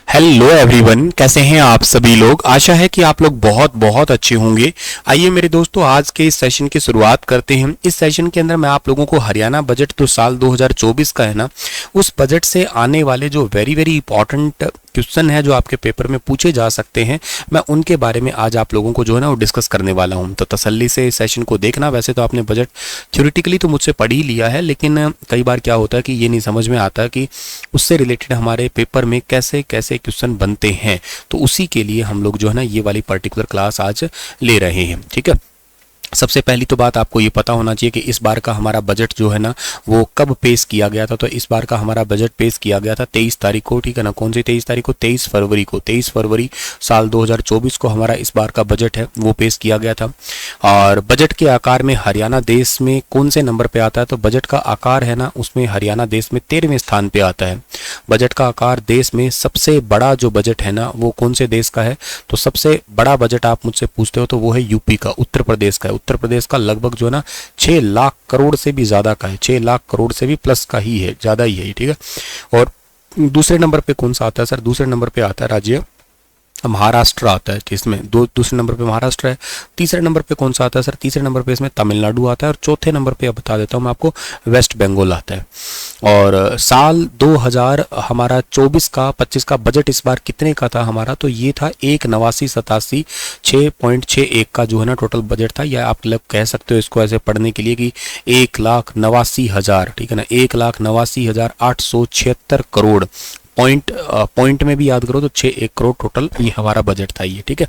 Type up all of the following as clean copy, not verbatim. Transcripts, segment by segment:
Hello everyone, कैसे हैं आप सभी लोग। आशा है कि आप लोग बहुत बहुत अच्छे होंगे। आइए मेरे दोस्तों, आज के इस सेशन की शुरुआत करते हैं। इस सेशन के अंदर मैं आप लोगों को हरियाणा बजट जो साल 2024 का है ना, उस बजट से आने वाले जो वेरी वेरी इंपॉर्टेंट क्वेश्चन है जो आपके पेपर में पूछे जा सकते हैं, मैं उनके बारे में आज आप लोगों को जो है ना वो डिस्कस करने वाला हूं। तो तसल्ली से इस सेशन को देखना। वैसे तो आपने बजट थ्योरेटिकली तो मुझसे पढ़ ही लिया है, लेकिन कई बार क्या होता है कि ये नहीं समझ में आता कि उससे रिलेटेड हमारे पेपर में कैसे कैसे क्वेश्चन बनते हैं। तो उसी के लिए हम लोग जो है ना ये वाली पर्टिकुलर क्लास आज ले रहे हैं। ठीक है, सबसे पहली तो बात आपको ये पता होना चाहिए कि इस बार का हमारा बजट जो है ना वो कब पेश किया गया था। तो इस बार का हमारा बजट पेश किया गया था 23 तारीख को। ठीक है ना, कौन सी 23 तारीख को? 23 फरवरी को। 23 फरवरी साल 2024 को हमारा इस बार का बजट है वो पेश किया गया था। और बजट के आकार में हरियाणा देश में कौन से नंबर पे आता है? तो बजट का आकार है ना उसमें हरियाणा देश में 13वें स्थान पे आता है। बजट का आकार देश में सबसे बड़ा जो बजट है ना वो कौन से देश का है? तो सबसे बड़ा बजट आप मुझसे पूछते हो तो वो है यूपी का, उत्तर प्रदेश का है। उत्तर प्रदेश का लगभग जो है ना 6 लाख करोड़ से भी ज्यादा का है। 6 लाख करोड़ से भी प्लस का ही है, ज्यादा ही है। ठीक है, और दूसरे नंबर पे कौन सा आता है सर? दूसरे नंबर पे आता है राज्य महाराष्ट्र आता है। इसमें दूसरे नंबर पे महाराष्ट्र है। तीसरे नंबर पे कौन सा आता है सर? तीसरे नंबर पे इसमें तमिलनाडु आता है। और चौथे नंबर पे अब बता देता हूँ मैं आपको, वेस्ट बंगाल आता है। और साल 2000 हमारा 24 का 25 का बजट इस बार कितने का था हमारा? तो ये था 1,89,87 6.61 का जो है ना टोटल बजट था। या आप लोग कह सकते हो इसको ऐसे पढ़ने के लिए कि 1,89,000। ठीक है ना, 1,89,876 करोड़। पॉइंट में भी याद करो तो 6 करोड़ टोटल ये हमारा बजट था ये। ठीक है,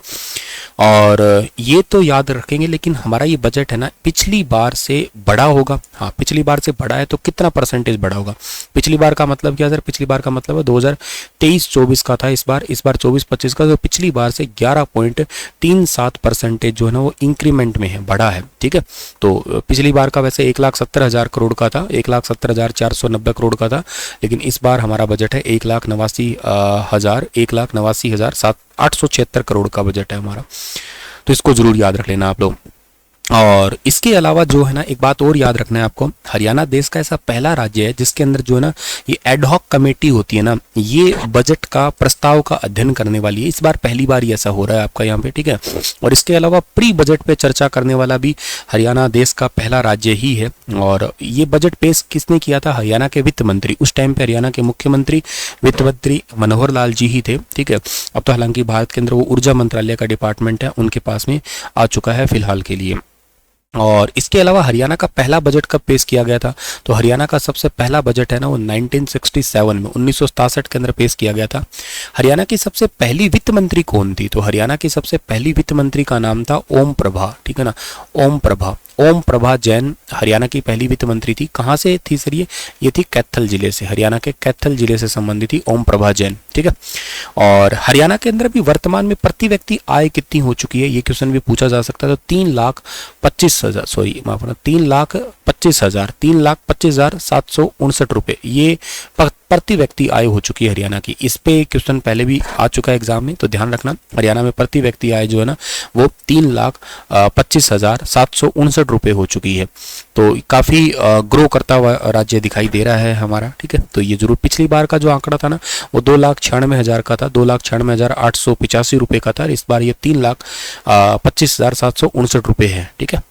और ये तो याद रखेंगे, लेकिन हमारा ये बजट है ना पिछली बार से बड़ा होगा। हाँ, पिछली बार से बड़ा है तो कितना परसेंटेज बड़ा होगा? पिछली बार का मतलब क्या सर? पिछली बार का मतलब है 2023-24 का था। इस बार 24-25 का, तो पिछली बार से 11.37% जो है ना वो इंक्रीमेंट में है, बड़ा है। ठीक है, तो पिछली बार का वैसे 1,70,000 करोड़ का था, 1,70,490 करोड़ का था। लेकिन इस बार हमारा बजट है 1,89,876 करोड़ का बजट है हमारा। तो इसको जरूर याद रख लेना आप लोग। और इसके अलावा जो है ना एक बात और याद रखना है आपको, हरियाणा देश का ऐसा पहला राज्य है जिसके अंदर जो है ना ये एडहॉक कमेटी होती है ना, ये बजट का प्रस्ताव का अध्ययन करने वाली है। इस बार पहली बार ही ऐसा हो रहा है आपका यहाँ पे। ठीक है, और इसके अलावा प्री बजट पे चर्चा करने वाला भी हरियाणा देश का पहला राज्य ही है। और ये बजट पेश किसने किया था? हरियाणा के वित्त मंत्री, उस टाइम पे हरियाणा के मुख्यमंत्री वित्त मंत्री मनोहर लाल जी ही थे। ठीक है, अब तो हालांकि भारत के अंदर वो ऊर्जा मंत्रालय का डिपार्टमेंट है, उनके पास में आ चुका है फिलहाल के लिए। और इसके अलावा हरियाणा का पहला बजट कब पेश किया गया था? तो हरियाणा का सबसे पहला बजट है ना वो 1967 में 1967 के अंदर पेश किया गया था। हरियाणा की सबसे पहली वित्त मंत्री कौन थी? तो हरियाणा की सबसे पहली वित्त मंत्री का नाम था ओम प्रभा। ठीक है ना, ओम प्रभा जैन हरियाणा की पहली वित्त मंत्री थी। कहाँ से थी सर ये थी कैथल जिले से, हरियाणा के कैथल जिले से संबंधित थी ओम प्रभा जैन। ठीक है, और हरियाणा के अंदर भी वर्तमान में प्रति व्यक्ति आय कितनी हो चुकी है, ये क्वेश्चन भी पूछा जा सकता है। तो 3,25,000 सॉरी माफ करना 3,25,759 रुपए ये प्रति व्यक्ति आय हो चुकी है हरियाणा की। इस पे क्वेश्चन पहले भी आ चुका है एग्जाम में, तो ध्यान रखना। हरियाणा में प्रति व्यक्ति आय जो है ना वो 3,25,759 रुपए हो चुकी है। तो काफी ग्रो करता हुआ राज्य दिखाई दे रहा है हमारा। ठीक है, तो ये जरूर पिछली बार का जो आंकड़ा था ना वो 2,96,000 का था, 2,96,885 रुपए का था। इस बार ये 3,25,759 रुपए है। ठीक है,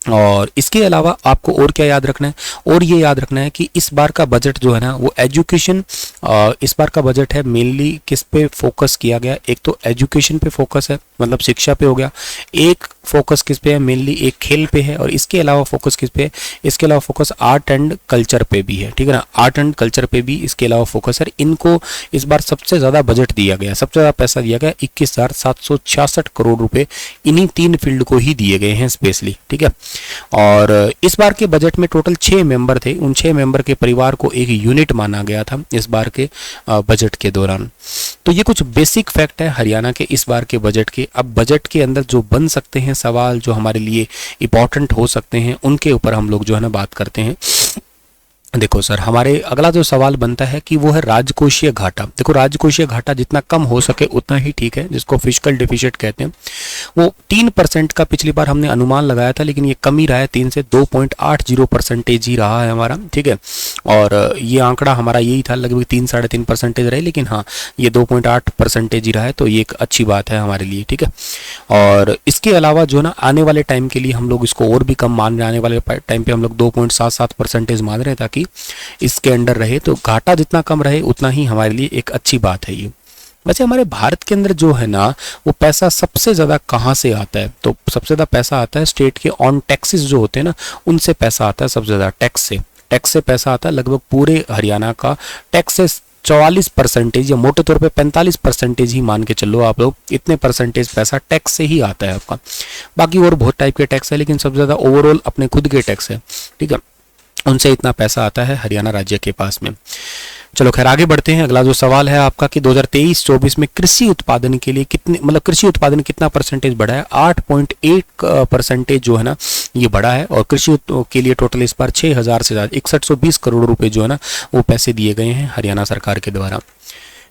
और इसके अलावा आपको और क्या याद रखना है? और ये याद रखना है कि इस बार का बजट जो है ना वो एजुकेशन, इस बार का बजट है मेनली किस पे फोकस किया गया? एक तो एजुकेशन पे फोकस है, मतलब शिक्षा पे हो गया। एक फोकस किस पे है? मेनली एक खेल पे है। और इसके अलावा फोकस किस पे है? इसके अलावा फोकस आर्ट एंड कल्चर पे भी है। ठीक है ना, आर्ट एंड कल्चर पे भी इसके अलावा फोकस है। इनको इस बार सबसे ज्यादा बजट दिया गया, सबसे ज्यादा पैसा दिया गया, 21,766 करोड़ रुपए इन्हीं 3 फील्ड को ही दिए गए हैं स्पेशली। ठीक है, और इस बार के बजट में टोटल 6 मेंबर थे। उन 6 मेंबर के परिवार को एक यूनिट माना गया था इस बार के बजट के दौरान। तो ये कुछ बेसिक फैक्ट है हरियाणा के इस बार के बजट के। अब बजट के अंदर जो बन सकते हैं सवाल, जो हमारे लिए इंपॉर्टेंट हो सकते हैं, उनके ऊपर हम लोग जो है ना बात करते हैं। देखो सर, हमारे अगला जो सवाल बनता है कि वो है राजकोषीय घाटा। देखो, राजकोषीय घाटा जितना कम हो सके उतना ही ठीक है, जिसको फिस्कल डेफिसिट कहते हैं। वो 3% का पिछली बार हमने अनुमान लगाया था, लेकिन ये कम ही रहा है, 3 से 2.80% ही रहा है हमारा, ठीक है। और ये आंकड़ा हमारा यही था, लगभग 3-3.5% रहे, लेकिन हाँ, ये 2.8% ही रहा है, तो ये एक अच्छी बात है हमारे लिए, ठीक है। और इसके अलावा जो ना आने वाले टाइम के लिए हम लोग इसको और भी कम मान रहे हैं, आने वाले टाइम पे हम लोग 2.77% मान रहे हैं, ताकि इसके अंडर रहे। तो घाटा जितना कम रहे उतना ही हमारे लिए एक अच्छी बात है ये। वैसे हमारे भारत के अंदर जो है ना, वो पैसा सबसे ज़्यादा कहाँ से आता है? तो सबसे ज़्यादा पैसा आता है स्टेट के ऑन टैक्सेस जो होते हैं ना, उनसे पैसा आता है सबसे ज़्यादा, टैक्स से पैसा आता है। लगभग पूरे हरियाणा का टैक्सेस 44% या मोटे तौर पे 45% ही मान के चलो आप लोग, इतने परसेंटेज पैसा टैक्स से ही आता है आपका। बाकी और बहुत टाइप के टैक्स है, लेकिन सबसे ज़्यादा ओवरऑल अपने खुद के टैक्स है, ठीक है, उनसे इतना पैसा आता है हरियाणा राज्य के पास में। चलो खैर, आगे बढ़ते हैं। अगला जो सवाल है आपका कि 2023-24 में कृषि उत्पादन के लिए कितने, मतलब कृषि उत्पादन कितना परसेंटेज बढ़ा है? 8.1% जो है ना ये बढ़ा है। और कृषि के लिए टोटल इस बार 6000 से ज़्यादा 6120 करोड़ रुपए जो है ना वो पैसे दिए गए हैं हरियाणा सरकार के द्वारा।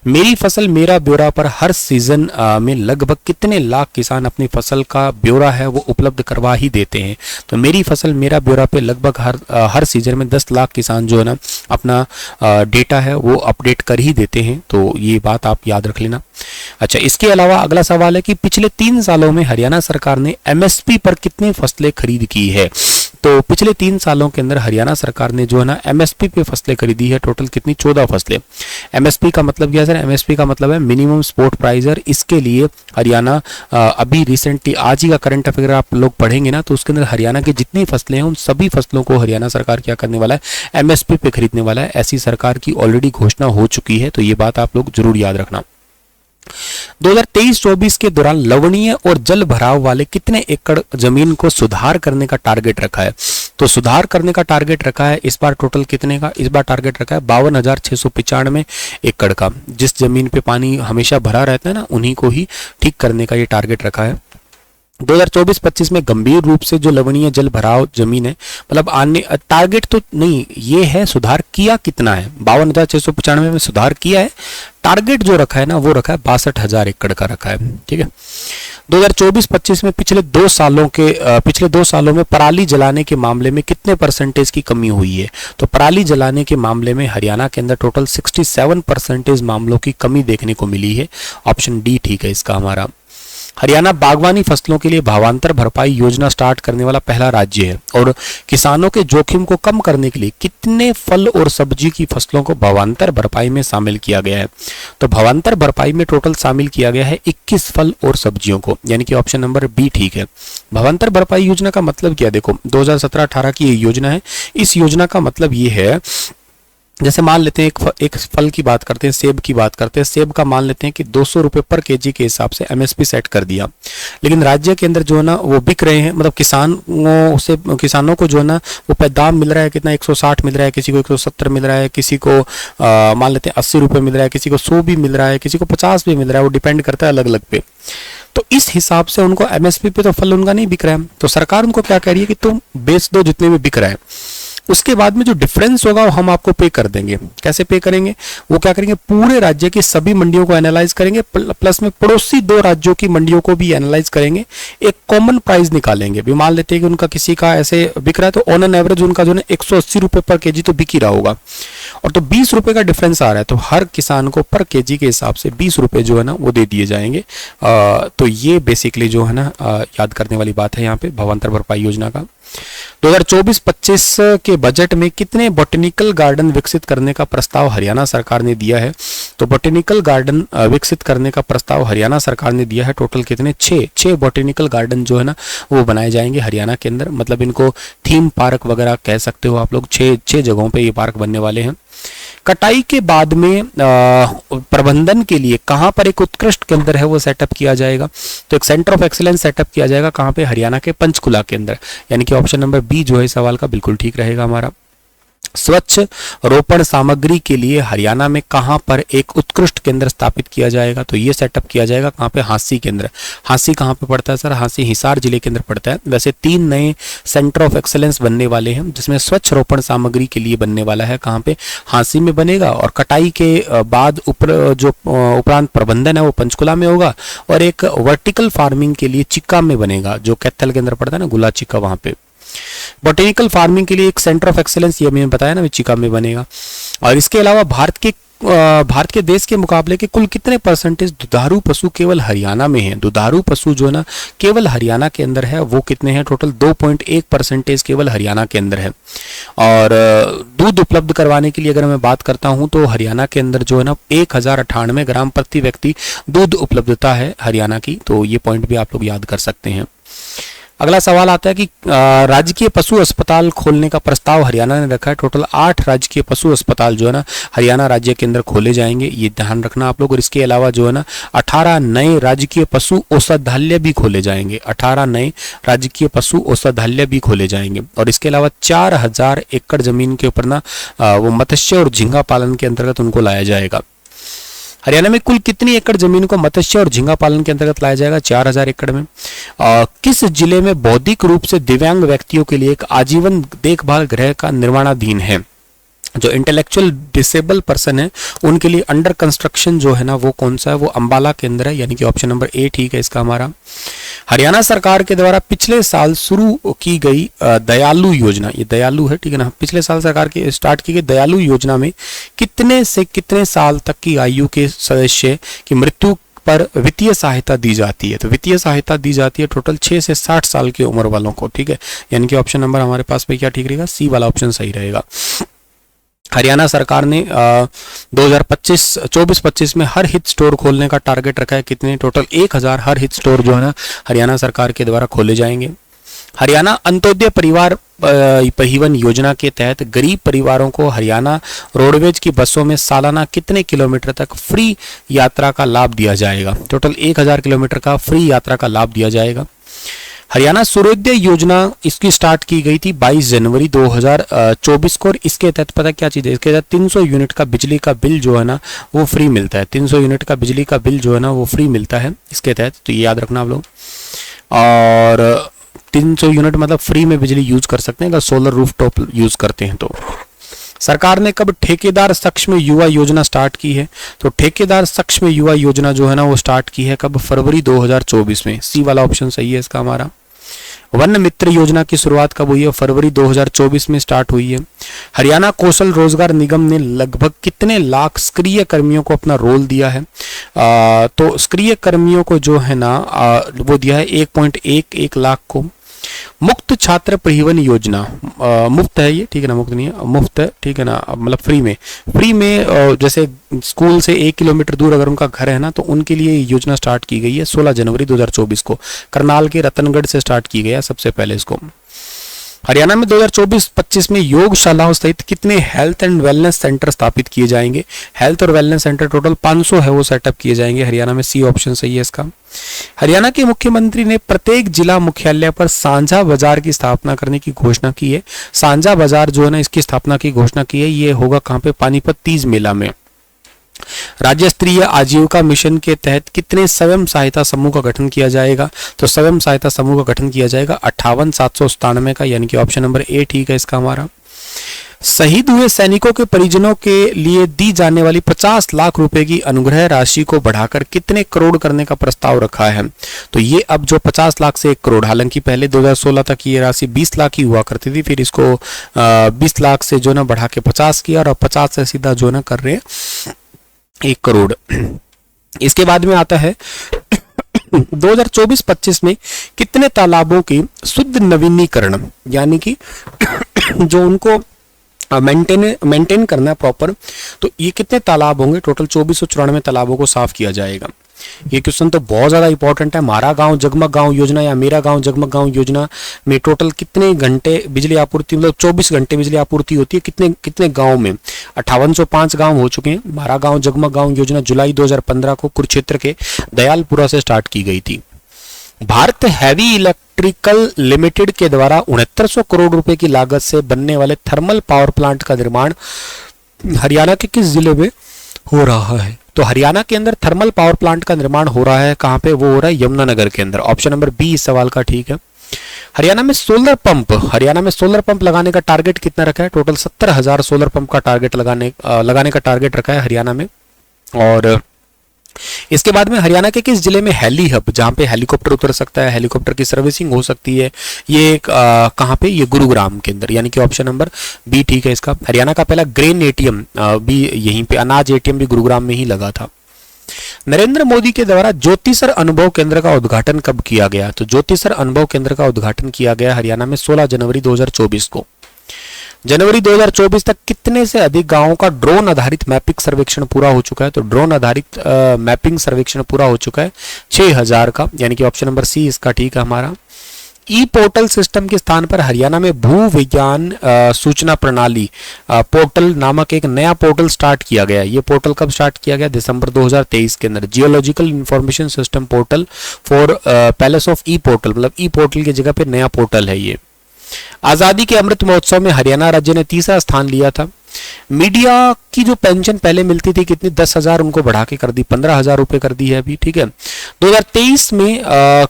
मेरी फसल मेरा ब्यौरा पर हर सीजन में लगभग कितने लाख किसान अपनी फसल का ब्यौरा है वो उपलब्ध करवा ही देते हैं? तो मेरी फसल मेरा ब्यौरा पे लगभग हर सीजन में 10 लाख किसान जो है ना अपना डेटा है वो अपडेट कर ही देते हैं, तो ये बात आप याद रख लेना। अच्छा, इसके अलावा अगला सवाल है कि पिछले 3 सालों में हरियाणा सरकार ने एमएसपी पर कितनी फसलें खरीद की है? तो पिछले 3 सालों के अंदर हरियाणा सरकार ने जो है ना एमएसपी पे फसलें खरीदी है, टोटल कितनी? 14 फसलें। एमएसपी का मतलब क्या है सर? एमएसपी का मतलब है मिनिमम सपोर्ट प्राइस। इसके लिए हरियाणा अभी रिसेंटली आज ही का करंट अफेयर आप लोग पढ़ेंगे ना, तो उसके अंदर हरियाणा की जितनी फसलें हैं उन सभी फसलों को हरियाणा सरकार क्या करने वाला है? एमएसपी पे खरीदने वाला है। ऐसी सरकार की ऑलरेडी घोषणा हो चुकी है, तो ये बात आप लोग जरूर याद रखना। 2023-24 के दौरान लवणीय और जल भराव वाले कितने एकड़ जमीन को सुधार करने का टारगेट रखा है? तो सुधार करने का टारगेट रखा है इस बार टोटल कितने का? इस बार टारगेट रखा है 52,695 एकड़ का। जिस जमीन पे पानी हमेशा भरा रहता है ना, उन्हीं को ही ठीक करने का ये टारगेट रखा है। 2024-25 में गंभीर रूप से जो लवणीय जल भराव जमीन है, मतलब आने टारगेट तो नहीं, ये है सुधार किया कितना है। 52,695 में सुधार किया है। टारगेट जो रखा है ना वो रखा है 62,000 एकड़ का रखा है, ठीक है। 2024-25 में पिछले 2 सालों में पराली जलाने के मामले में कितने परसेंटेज की कमी हुई है? तो पराली जलाने के मामले में हरियाणा के अंदर टोटल 67% मामलों की कमी देखने को मिली है। ऑप्शन डी ठीक है इसका हमारा। हरियाणा बागवानी फसलों के लिए भावांतर भरपाई योजना स्टार्ट करने वाला पहला राज्य है। और किसानों के जोखिम को कम करने के लिए कितने फल और सब्जी की फसलों को भावांतर भरपाई में शामिल किया गया है? तो भावांतर भरपाई में टोटल शामिल किया गया है 21 फल और सब्जियों को, यानी कि ऑप्शन नंबर बी ठीक है। भावांतर भरपाई योजना का मतलब क्या? देखो 2017-18 की ये योजना है। इस योजना का मतलब ये है, जैसे मान लेते हैं एक फल की बात करते हैं, सेब की बात करते हैं। सेब का मान लेते हैं कि 200 रुपये पर केजी के हिसाब से एमएसपी सेट कर दिया, लेकिन राज्य के अंदर जो है ना वो बिक रहे हैं, मतलब किसानों को जो है ना वो दाम मिल रहा है कितना? 160 मिल रहा है, किसी को 170 मिल रहा है, किसी को मान लेते हैं 80 रुपये मिल रहा है, किसी को 100 भी मिल रहा है, किसी को 50 भी मिल रहा है, वो डिपेंड करता है अलग अलग पे। तो इस हिसाब से उनको एमएसपी पे तो फल उनका नहीं बिक रहा है, तो सरकार उनको क्या कह रही है कि तुम बेच दो जितने में बिक रहा है, उसके बाद में जो डिफरेंस होगा वो हम आपको पे कर देंगे। कैसे पे करेंगे? वो क्या करेंगे, पूरे राज्य की सभी मंडियों को एनालाइज करेंगे, प्लस में पड़ोसी 2 राज्यों की मंडियों को भी एनालाइज करेंगे, एक कॉमन प्राइस निकालेंगे। भी मान लेते हैं कि उनका किसी का ऐसे बिक रहा है, तो ऑन एन एवरेज उनका जो है 180 रुपये पर केजी तो बिक ही रहा होगा, और तो 20 रुपये का डिफरेंस आ रहा है, तो हर किसान को पर केजी के हिसाब से 20 रुपये जो है ना वो दे दिए जाएंगे। तो ये बेसिकली जो है ना याद करने वाली बात है यहाँ पे भावांतर भरपाई योजना का। 2024-25 के बजट में कितने बॉटेनिकल गार्डन विकसित करने का प्रस्ताव हरियाणा सरकार ने दिया है? तो बॉटेनिकल गार्डन विकसित करने का प्रस्ताव हरियाणा सरकार ने दिया है। टोटल कितने? 6 बॉटेनिकल गार्डन जो है ना वो बनाए जाएंगे हरियाणा के अंदर, मतलब इनको थीम पार्क वगैरह कह सकते हो आप लोग। 6 जगहों पे ये पार्क बनने वाले हैं। कटाई के बाद में प्रबंधन के लिए कहां पर एक उत्कृष्ट केंद्र है वो सेटअप किया जाएगा? तो एक सेंटर ऑफ एक्सीलेंस सेटअप किया जाएगा कहां पे? हरियाणा के पंचकुला के अंदर, यानी कि ऑप्शन नंबर बी जो है इस सवाल का बिल्कुल ठीक रहेगा हमारा। स्वच्छ रोपण सामग्री के लिए हरियाणा में कहां पर एक उत्कृष्ट केंद्र स्थापित किया जाएगा? तो ये सेटअप किया जाएगा कहां पे? हांसी केंद्र। हांसी कहां पे पड़ता है सर? हांसी हिसार जिले के अंदर पड़ता है। वैसे 3 नए सेंटर ऑफ एक्सेलेंस बनने वाले हैं, जिसमें स्वच्छ रोपण सामग्री के लिए बनने वाला है कहां पे? हांसी में बनेगा, और कटाई के बाद उपरांत प्रबंधन है वो पंचकुला में होगा, और एक वर्टिकल फार्मिंग के लिए चिक्का में बनेगा, जो कैथल के अंदर पड़ता है ना, गुला चिक्का, वहां पे। बोटेनिकल फार्मिंग के लिए एक सेंटर ऑफ एक्सेलेंस, ये मैंने बताया ना, चिका में बनेगा। और इसके अलावा भारत के देश के मुकाबले के कुल कितने परसेंटेज दुधारू पशु केवल हरियाणा में हैं? दुधारू पशु जो है ना केवल हरियाणा के अंदर है, वो कितने हैं? टोटल 2.1% केवल हरियाणा के अंदर है। और दूध उपलब्ध करवाने के लिए अगर मैं बात करता हूं तो हरियाणा के अंदर जो है ना 1098 ग्राम प्रति व्यक्ति दूध उपलब्धता है हरियाणा की। तो ये पॉइंट भी आप लोग याद कर सकते हैं। अगला सवाल आता है कि राजकीय पशु अस्पताल खोलने का प्रस्ताव हरियाणा ने रखा है। टोटल 8 राजकीय पशु अस्पताल जो है ना हरियाणा राज्य के अंदर खोले जाएंगे, ये ध्यान रखना आप लोग। और इसके अलावा जो है ना 18 नए राजकीय पशु औषधालय भी खोले जाएंगे। 18 नए राजकीय पशु औषधालय भी खोले जाएंगे। और इसके अलावा 4000 एकड़ जमीन के ऊपर ना वो मत्स्य और झींगा पालन के अंतर्गत उनको लाया जाएगा। हरियाणा में कुल कितनी एकड़ जमीन को मत्स्य और झींगा पालन के अंतर्गत लाया जाएगा? 4000 एकड़ में। किस जिले में बौद्धिक रूप से दिव्यांग व्यक्तियों के लिए एक आजीवन देखभाल गृह का निर्माणाधीन है? जो इंटेलेक्चुअल डिसेबल पर्सन है उनके लिए अंडर कंस्ट्रक्शन जो है ना वो कौन सा है? वो अंबाला के अंदर है, यानी कि ऑप्शन नंबर ए ठीक है इसका हमारा। हरियाणा सरकार के द्वारा पिछले साल शुरू की गई दयालु योजना, ये दयालु है ठीक है ना, पिछले साल सरकार की स्टार्ट की गई दयालु योजना में कितने से कितने साल तक की आयु के सदस्य की मृत्यु पर वित्तीय सहायता दी जाती है? तो वित्तीय सहायता दी जाती है टोटल 6 से 60 साल की उम्र वालों को, ठीक है। यानी कि ऑप्शन नंबर हमारे पास में क्या ठीक रहेगा? सी वाला ऑप्शन सही रहेगा। हरियाणा सरकार ने 2024-25 में हर हित स्टोर खोलने का टारगेट रखा है। कितने? टोटल 1000 हर हित स्टोर जो है ना हरियाणा सरकार के द्वारा खोले जाएंगे। हरियाणा अंत्योदय परिवार परिवहन योजना के तहत गरीब परिवारों को हरियाणा रोडवेज की बसों में सालाना कितने किलोमीटर तक फ्री यात्रा का लाभ दिया जाएगा? टोटल 1000 किलोमीटर का फ्री यात्रा का लाभ दिया जाएगा। हरियाणा सूर्योदय योजना इसकी स्टार्ट की गई थी 22 जनवरी 2024 को, और इसके तहत पता क्या चीज़ है? इसके तहत 300 यूनिट का बिजली का बिल जो है ना वो फ्री मिलता है। 300 यूनिट का बिजली का बिल जो है ना वो फ्री मिलता है इसके तहत, तो ये याद रखना आप लोग। और 300 यूनिट मतलब फ्री में बिजली यूज कर सकते हैं अगर सोलर रूफटॉप यूज करते हैं तो। सरकार ने कब ठेकेदार सक्षम युवा योजना स्टार्ट की है? तो ठेकेदार सक्षम युवा योजना जो है ना वो स्टार्ट की है कब? फरवरी 2024 में। सी वाला ऑप्शन सही है इसका हमारा। वन मित्र योजना की शुरुआत कब हुई है? फरवरी 2024 में स्टार्ट हुई है। हरियाणा कौशल रोजगार निगम ने लगभग कितने लाख सक्रिय कर्मियों को अपना रोल दिया है? तो सक्रिय कर्मियों को जो है ना वो दिया है 1.11 लाख को। मुफ्त छात्र परिवहन योजना, मुफ्त है ये ठीक है ना, मुफ्त नहीं है, मुफ्त है ठीक है ना, मतलब फ्री में जैसे स्कूल से 1 किलोमीटर दूर अगर उनका घर है ना तो उनके लिए योजना स्टार्ट की गई है 16 जनवरी 2024 को। करनाल के रतनगढ़ से स्टार्ट की गई है सबसे पहले इसको। हरियाणा में 2024-25 में योगशालाओं सहित कितने हेल्थ एंड वेलनेस सेंटर स्थापित किए जाएंगे? हेल्थ और वेलनेस सेंटर टोटल 500 है वो सेटअप किए जाएंगे हरियाणा में। सी ऑप्शन सही है इसका। हरियाणा के मुख्यमंत्री ने प्रत्येक जिला मुख्यालय पर साझा बाजार की स्थापना करने की घोषणा की है। साझा बाजार जो है ना इसकी स्थापना की घोषणा की है, ये होगा कहाँ पे? पानीपत तीज मेला में। राज्य स्तरीय आजीविका मिशन के तहत कितने स्वयं सहायता समूह का गठन किया जाएगा? तो स्वयं सहायता समूह का गठन किया जाएगा 58,797 का, यानी कि ऑप्शन नंबर ए ठीक है इसका हमारा। शहीद हुए सैनिकों के परिजनों के लिए दी जाने वाली 50 लाख रुपए की अनुग्रह राशि को बढ़ाकर कितने करोड़ करने का प्रस्ताव रखा है? तो ये अब जो 50 लाख से 1 करोड़, हालांकि पहले 2016 तक ये राशि 20 लाख ही हुआ करती थी, फिर इसको 20 लाख से जो ना बढ़ा के 50 किया, और 50 से सीधा जो ना कर रहे हैं 1 करोड़। इसके बाद में आता है 2024-25 में कितने तालाबों की शुद्ध नवीनीकरण, यानी कि जो उनको मेंटेन करना है प्रॉपर, तो ये कितने तालाब होंगे? टोटल 2494 तालाबों को साफ किया जाएगा। ये क्वेश्चन तो बहुत ज्यादा इंपॉर्टेंट है। हमारा गांव जगमग गांव योजना या मेरा गांव जगमग गांव योजना में टोटल कितने घंटे बिजली आपूर्ति, मतलब 24 घंटे बिजली आपूर्ति होती है कितने कितने गांव में? 5805 गांव हो चुके हैं। हमारा गांव जगमग गांव योजना जुलाई 2015 को कुरुक्षेत्र के दयालपुरा से स्टार्ट की गई थी। भारत हैवी इलेक्ट्रिकल लिमिटेड के द्वारा 6900 करोड़ रुपए की लागत से बनने वाले थर्मल पावर प्लांट का निर्माण हरियाणा के किस जिले में हो रहा है? तो हरियाणा के अंदर थर्मल पावर प्लांट का निर्माण हो रहा है, कहां पे? वो हो रहा है यमुनानगर के अंदर। ऑप्शन नंबर बी इस सवाल का ठीक है। हरियाणा में सोलर पंप लगाने का टारगेट कितना रखा है? टोटल 70,000 सोलर पंप का टारगेट लगाने का टारगेट रखा है हरियाणा में। और इसके बाद में हरियाणा के किस जिले में हेली हब, जहां पे हेलीकॉप्टर उतर सकता है, हेलीकॉप्टर की सर्विसिंग हो सकती है, ये कहां पे? ये गुरुग्राम के अंदर, यानी कि ऑप्शन नंबर बी ठीक है इसका। हरियाणा का पहला ग्रेन एटीएम भी यहीं पे, अनाज एटीएम भी गुरुग्राम में ही लगा था। नरेंद्र मोदी के द्वारा ज्योतिसर अनुभव केंद्र का उद्घाटन कब किया गया? तो ज्योतिसर अनुभव केंद्र का उद्घाटन किया गया हरियाणा में 16 जनवरी 2024 को। जनवरी 2024 तक कितने से अधिक गांवों का ड्रोन आधारित मैपिंग सर्वेक्षण पूरा हो चुका है? तो ड्रोन आधारित मैपिंग सर्वेक्षण पूरा हो चुका है 6000 का, यानी कि ऑप्शन नंबर सी इसका ठीक है हमारा। ई पोर्टल सिस्टम के स्थान पर हरियाणा में भू विज्ञान सूचना प्रणाली पोर्टल नामक एक नया पोर्टल स्टार्ट किया गया। ये पोर्टल कब स्टार्ट किया गया? दिसंबर 2023 के अंदर। Geological information system portal for palace of E portal, मतलब ई पोर्टल की जगह पे नया पोर्टल है ये। आजादी के अमृत महोत्सव में हरियाणा राज्य ने तीसरा स्थान लिया था। मीडिया की जो पेंशन पहले मिलती थी कितनी? 10,000, उनको बढ़ा के कर दी 15,000 रुपए कर दी है अभी, ठीक है। 2023 में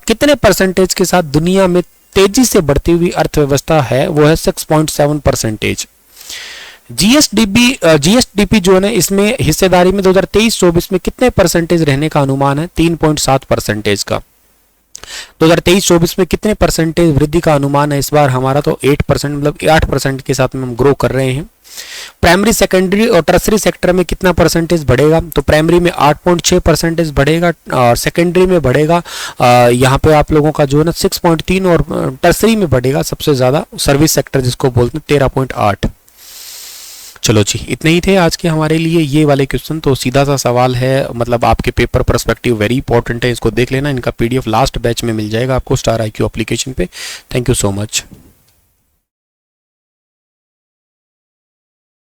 कितने परसेंटेज के साथ दुनिया में तेजी से बढ़ती हुई अर्थव्यवस्था है? वो है 6.7%। जीएसडीपी जो है ना, इसमें हिस्सेदारी में 2023-24 में कितने परसेंटेज रहने का अनुमान है? 3.7% का। 2023-24 में कितने परसेंटेज वृद्धि का अनुमान है इस बार हमारा? तो 8%, मतलब 8% के साथ में हम ग्रो कर रहे हैं। प्राइमरी, सेकेंडरी और टर्सरी सेक्टर में कितना परसेंटेज बढ़ेगा? तो प्राइमरी में 8.6% बढ़ेगा और सेकेंडरी में बढ़ेगा यहाँ पे आप लोगों का जो है ना 6.3, और टर्सरी में बढ़ेगा सबसे ज्यादा सर्विस सेक्टर जिसको बोलते हैं 13.8। चलो जी, इतने ही थे आज के हमारे लिए ये वाले क्वेश्चन। तो सीधा सा सवाल है, मतलब आपके पेपर पर्सपेक्टिव वेरी इंपॉर्टेंट है, इसको देख लेना। इनका पीडीएफ लास्ट बैच में मिल जाएगा आपको स्टार IQ एप्लीकेशन पे। Thank you so much.